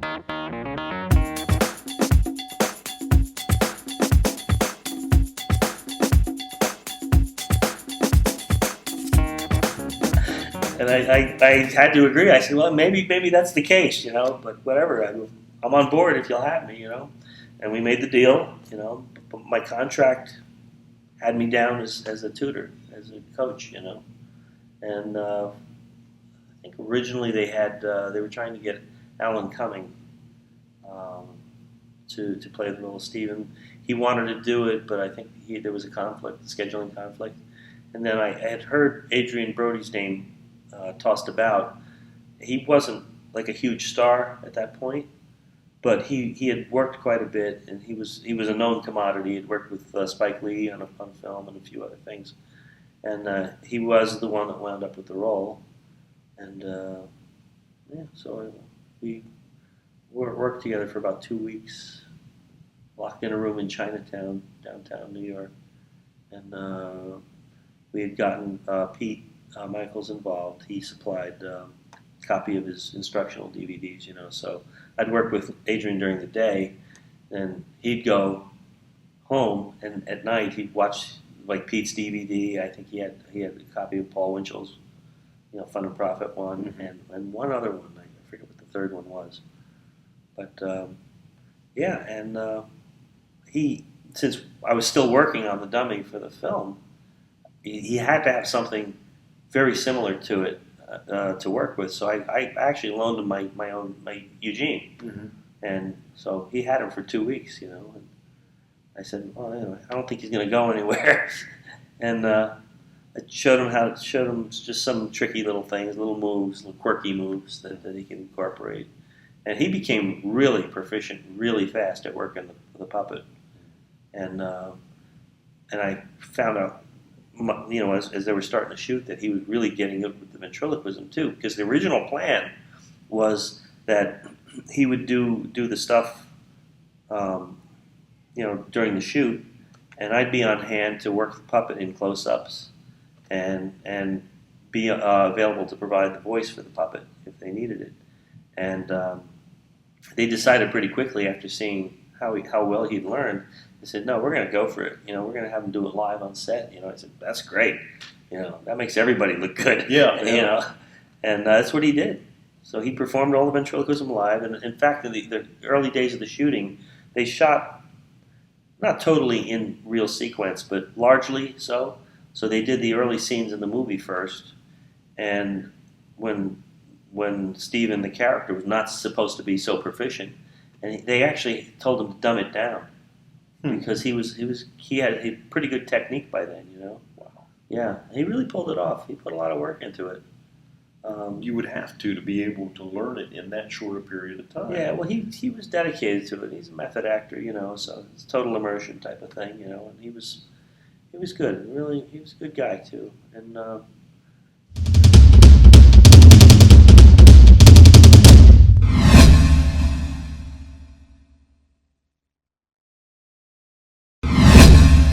And I had to agree. I said, well, maybe that's the case, but whatever. I'm on board if you'll have me. And we made the deal. But my contract had me down as a tutor, as a coach. And I think originally they were trying to get Alan Cumming to play the role of Stephen. He wanted to do it, but I think there was a conflict, a scheduling conflict. And then I had heard Adrian Brody's name tossed about. He wasn't like a huge star at that point, but he had worked quite a bit, and he was a known commodity. He had worked with Spike Lee on a film and a few other things, and he was the one that wound up with the role. And so we worked together for about 2 weeks, locked in a room in Chinatown, downtown New York, and we had gotten Pete Michaels involved. He supplied a copy of his instructional DVDs, So I'd work with Adrian during the day, and he'd go home, and at night he'd watch like Pete's DVD. I think he had a copy of Paul Winchell's, Fun and Profit one, Mm-hmm. and one other one. I forget what the third one was, but he, since I was still working on the dummy for the film, he had to have something very similar to it to work with. So I actually loaned him my Eugene, Mm-hmm. and so he had him for 2 weeks, And I said, well, anyway, I don't think he's going to go anywhere, and I showed him just some tricky little things, little moves, little quirky moves that he can incorporate, and he became really proficient, really fast at working the puppet, and I found out, as they were starting to shoot, that he was really getting good with the ventriloquism too. Because the original plan was that he would do the stuff, during the shoot, and I'd be on hand to work the puppet in close-ups, and be available to provide the voice for the puppet if they needed it. And they decided pretty quickly after seeing how well he'd learned. They said, no, we're going to go for it. We're going to have him do it live on set. I said, that's great. That makes everybody look good. Yeah. And that's what he did. So he performed all the ventriloquism live. And in fact, in the early days of the shooting, they shot not totally in real sequence, but largely so. So they did the early scenes in the movie first. And when Steven, the character, was not supposed to be so proficient, and they actually told him to dumb it down. Because he had a pretty good technique by then, Wow. Yeah, he really pulled it off. He put a lot of work into it. You would have to be able to learn it in that short a period of time. Yeah, well, he was dedicated to it. He's a method actor, so it's total immersion type of thing, And he was good. Really, he was a good guy too. And